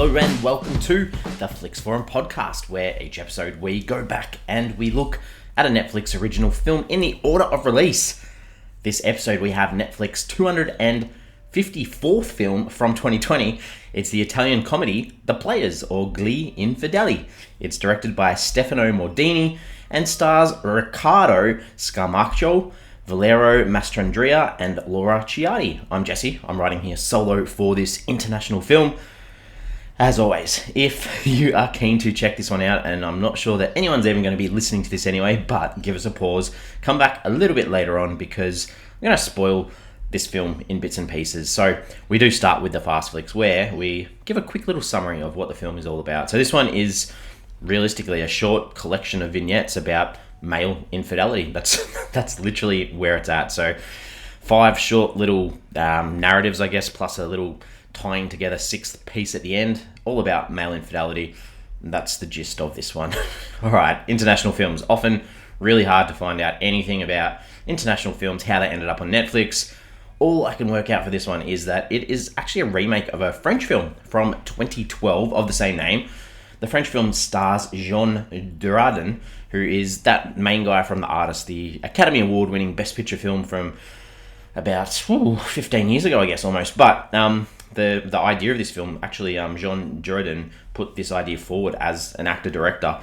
Hello and welcome to the Flix Forum podcast, where each episode we go back and we look at a Netflix original film in the order of release. This episode we have Netflix 254th film from 2020. It's the Italian comedy The Players, or Gli Infedeli. It's directed by Stefano Mordini and stars Riccardo Scamarcio, Valerio, Mastandrea, and Laura Chiatti. I'm Jesse. I'm writing here solo for this international film. As always, if you are keen to check this one out, and I'm not sure that anyone's even going to be listening to this anyway, but give us a pause, come back a little bit later on because I'm going to spoil this film in bits and pieces. So we do start with the Fast Flicks, where we give a quick little summary of what the film is all about. So this one is realistically a short collection of vignettes about male infidelity. That's literally where it's at. So 5 short little narratives, I guess, plus a little tying together 6th piece at the end, all about male infidelity. That's the gist of this one. All right, international films. Often really hard to find out anything about international films, how they ended up on Netflix. All I can work out for this one is that it is actually a remake of a French film from 2012 of the same name. The French film stars Jean Dujardin, who is that main guy from The Artist, the Academy Award winning Best Picture film from about 15 years ago, I guess, almost. But the idea of this film, actually, Jean Dujardin put this idea forward as an actor-director.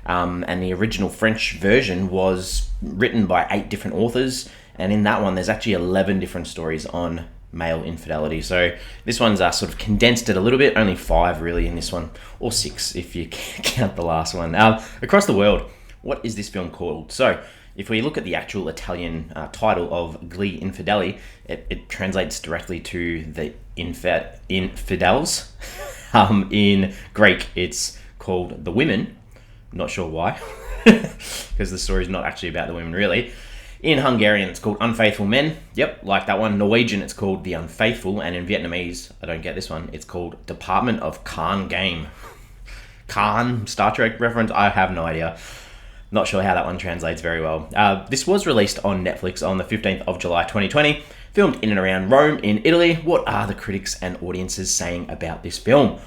And the original French version was written by 8 different authors. And in that one, there's actually 11 different stories on male infidelity. So this one's sort of condensed it a little bit, only 5 really in this one, or 6 if you count the last one. Across the world, what is this film called? So if we look at the actual Italian title of Gli Infedeli, it translates directly to the infidels. In Greek, it's called The Women. Not sure why, because the story's not actually about the women really. In Hungarian, it's called Unfaithful Men. Yep, like that one. Norwegian, it's called The Unfaithful. And in Vietnamese, I don't get this one, it's called Department of Khan Game. Khan, Star Trek reference? I have no idea. Not sure how that one translates very well. This was released on Netflix on the 15th of July 2020, filmed in and around Rome in Italy. What are the critics and audiences saying about this film?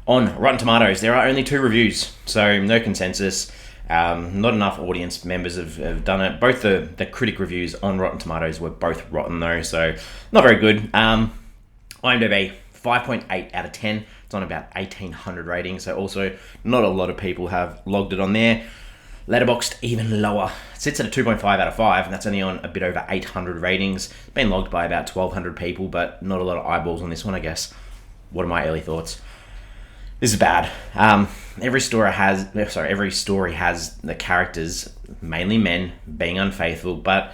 On Rotten Tomatoes, there are only 2 reviews, so no consensus. Not enough audience members have done it. Both the critic reviews on Rotten Tomatoes were both rotten though, so not very good. IMDb, 5.8 out of 10. It's on about 1,800 ratings, so also not a lot of people have logged it on there. Letterboxd, even lower. It sits at a 2.5 out of 5, and that's only on a bit over 800 ratings. It's been logged by about 1,200 people, but not a lot of eyeballs on this one, I guess. What are my early thoughts? This is bad. Every story has the characters, mainly men, being unfaithful, but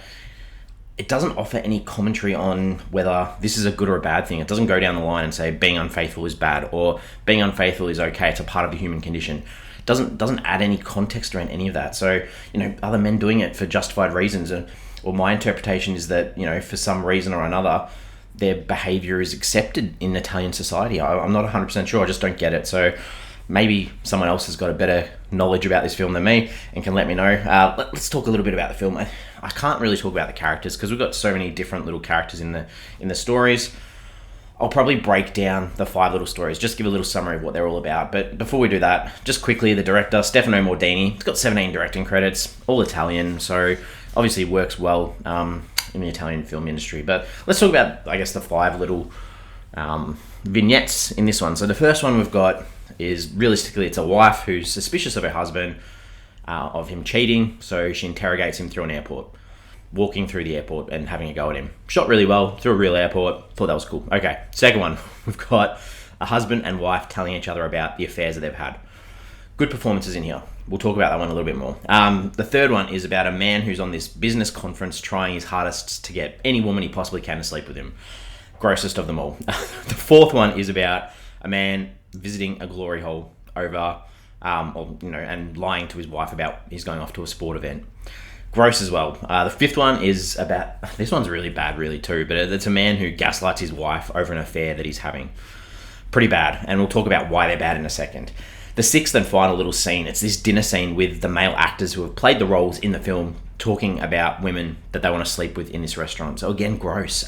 it doesn't offer any commentary on whether this is a good or a bad thing. It doesn't go down the line and say being unfaithful is bad or being unfaithful is okay. It's a part of the human condition. It doesn't add any context around any of that. So, other men doing it for justified reasons, or my interpretation is that, for some reason or another, their behaviour is accepted in Italian society. I'm not 100% sure. I just don't get it. So maybe someone else has got a better knowledge about this film than me and can let me know. Let's talk a little bit about the film. I can't really talk about the characters because we've got so many different little characters in the stories. I'll probably break down the 5 little stories, just give a little summary of what they're all about. But before we do that, just quickly, the director, Stefano Mordini, he's got 17 directing credits, all Italian, so obviously works well in the Italian film industry. But let's talk about, I guess, the 5 little vignettes in this one. So the first one we've got is, realistically, it's a wife who's suspicious of her husband, of him cheating, so she interrogates him through an airport, walking through the airport and having a go at him. Shot really well, through a real airport, thought that was cool. Okay, second one, we've got a husband and wife telling each other about the affairs that they've had. Good performances in here. We'll talk about that one a little bit more. The third one is about a man who's on this business conference trying his hardest to get any woman he possibly can to sleep with him. Grossest of them all. The fourth one is about a man visiting a glory hole over, and lying to his wife about he's going off to a sport event. Gross as well. The fifth one is about, this one's really bad really too, but it's a man who gaslights his wife over an affair that he's having. Pretty bad, and we'll talk about why they're bad in a second. The sixth and final little scene, it's this dinner scene with the male actors who have played the roles in the film talking about women that they want to sleep with in this restaurant. So again, gross.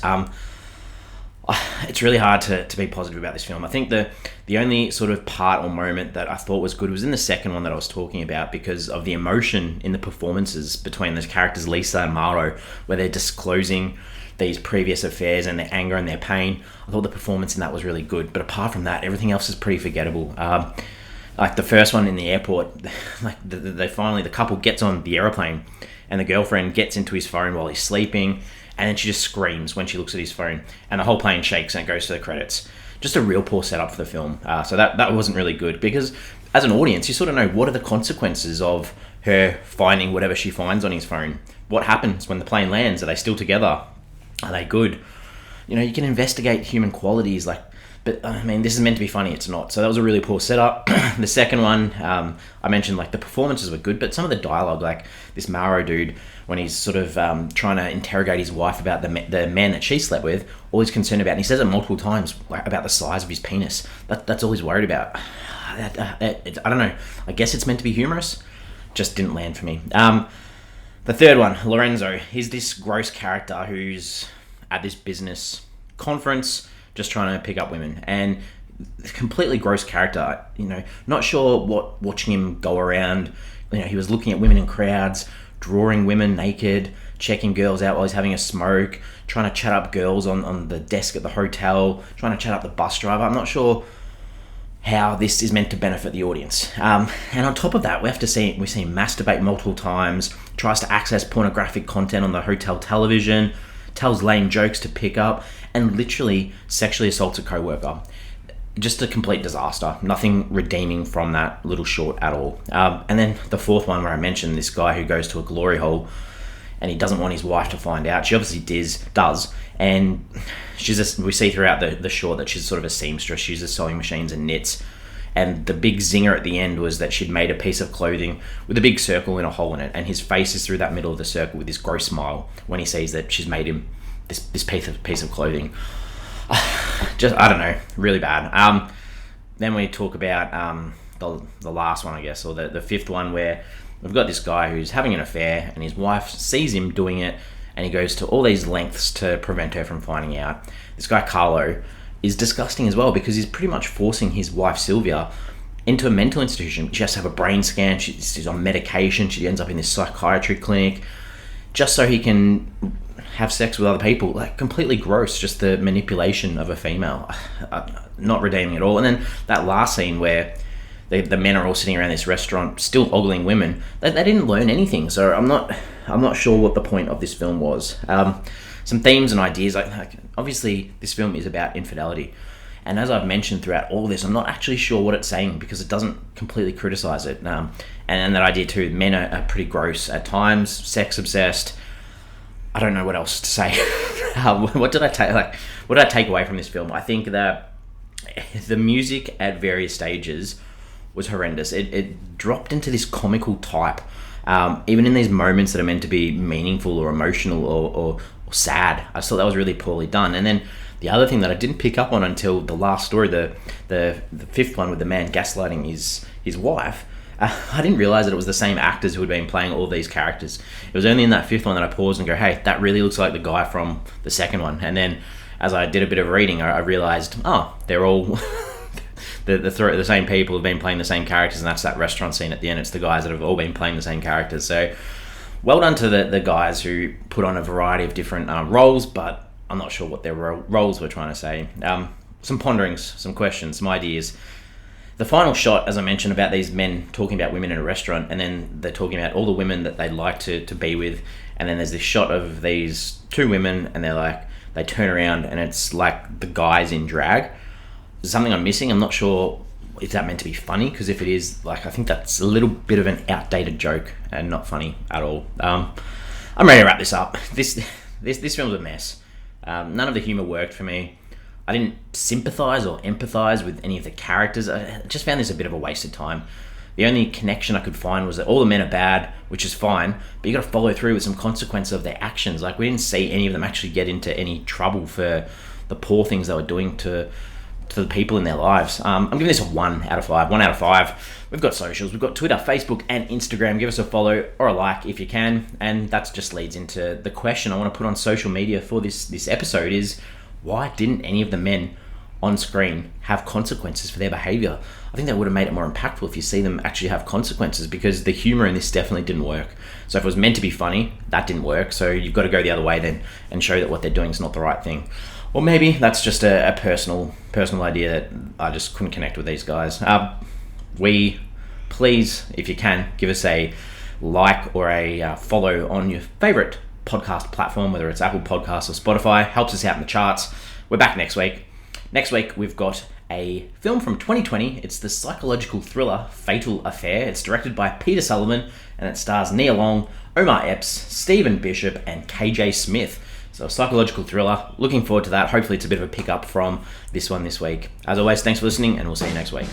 It's really hard to be positive about this film. I think the only sort of part or moment that I thought was good was in the second one that I was talking about, because of the emotion in the performances between those characters, Lisa and Maro, where they're disclosing these previous affairs and their anger and their pain. I thought the performance in that was really good, but apart from that, everything else is pretty forgettable. Like the first one in the airport, like the couple gets on the aeroplane and the girlfriend gets into his phone while he's sleeping, and then she just screams when she looks at his phone, and the whole plane shakes and it goes to the credits. Just a real poor setup for the film. So that wasn't really good, because as an audience, you sort of know what are the consequences of her finding whatever she finds on his phone. What happens when the plane lands? Are they still together? Are they good? You can investigate human qualities, but I mean, this is meant to be funny, it's not. So that was a really poor setup. The second one, I mentioned, the performances were good, but some of the dialogue, like this Maro dude, when he's sort of trying to interrogate his wife about the man that she slept with, all he's concerned about, and he says it multiple times, about the size of his penis. That's all he's worried about. I don't know. I guess it's meant to be humorous. Just didn't land for me. The third one, Lorenzo. He's this gross character who's at this business conference just trying to pick up women, and completely gross character. Not sure what watching him go around. He was looking at women in crowds, drawing women naked, checking girls out while he's having a smoke, trying to chat up girls on the desk at the hotel, trying to chat up the bus driver. I'm not sure how this is meant to benefit the audience. And on top of that, we see him masturbate multiple times, tries to access pornographic content on the hotel television, tells lame jokes to pick up, and literally sexually assaults a co-worker. Just a complete disaster. Nothing redeeming from that little short at all. And then the fourth one, where I mentioned this guy who goes to a glory hole and he doesn't want his wife to find out. She obviously does. And we see throughout the short that she's sort of a seamstress. She uses sewing machines and knits. And the big zinger at the end was that she'd made a piece of clothing with a big circle and a hole in it. And his face is through that middle of the circle with this gross smile when he sees that she's made him this piece of clothing. Just, I don't know, really bad. Then we talk about the last one, I guess, or the fifth one, where we've got this guy who's having an affair and his wife sees him doing it, and he goes to all these lengths to prevent her from finding out. This guy, Carlo, is disgusting as well, because he's pretty much forcing his wife, Sylvia, into a mental institution. She has to have a brain scan, she's on medication, she ends up in this psychiatry clinic, just so he can have sex with other people. Completely gross, just the manipulation of a female. Not redeeming at all. And then that last scene where the men are all sitting around this restaurant still ogling women, they didn't learn anything. So I'm not sure what the point of this film was. Some themes and ideas, obviously this film is about infidelity, and as I've mentioned throughout all this, I'm not actually sure what it's saying, because it doesn't completely criticize it. And that idea too, men are pretty gross at times, sex obsessed. I don't know what else to say. What did I take away from this film? I think that the music at various stages was horrendous. It dropped into this comical type, even in these moments that are meant to be meaningful or emotional or sad. I thought that was really poorly done. And then the other thing that I didn't pick up on until the last story, the fifth one with the man gaslighting his wife, I didn't realise that it was the same actors who had been playing all these characters. It was only in that fifth one that I paused and go, hey, that really looks like the guy from the second one. And then as I did a bit of reading, I realised, they're all the same people have been playing the same characters, and that's that restaurant scene at the end. It's the guys that have all been playing the same characters. So well done to the guys who put on a variety of different roles, but I'm not sure what their roles were trying to say. Some ponderings, some questions, some ideas. The final shot, as I mentioned, about these men talking about women in a restaurant, and then they're talking about all the women that they'd like to be with, and then there's this shot of these two women, and they turn around, and it's like the guys in drag. There's something I'm missing. I'm not sure if that meant to be funny, because if it is, I think that's a little bit of an outdated joke and not funny at all. I'm ready to wrap this up. This film's a mess. None of the humor worked for me. I didn't sympathise or empathise with any of the characters. I just found this a bit of a waste of time. The only connection I could find was that all the men are bad, which is fine, but you got to follow through with some consequence of their actions. We didn't see any of them actually get into any trouble for the poor things they were doing to the people in their lives. I'm giving this a 1 out of 5. 1 out of 5. We've got socials. We've got Twitter, Facebook, and Instagram. Give us a follow or a like if you can. And that just leads into the question I want to put on social media for this episode is, why didn't any of the men on screen have consequences for their behavior? I think that would have made it more impactful if you see them actually have consequences, because the humor in this definitely didn't work. So if it was meant to be funny, that didn't work. So you've got to go the other way then and show that what they're doing is not the right thing. Or maybe that's just a personal idea that I just couldn't connect with these guys. Please, if you can, give us a like or a follow on your favorite podcast platform, whether it's Apple Podcasts or Spotify. Helps us out in the charts. We're back next week. Next week, we've got a film from 2020. It's the psychological thriller Fatal Affair. It's directed by Peter Sullivan, and it stars Nia Long, Omar Epps, Stephen Bishop, and KJ Smith. So a psychological thriller. Looking forward to that. Hopefully it's a bit of a pickup from this one this week. As always, thanks for listening, and we'll see you next week.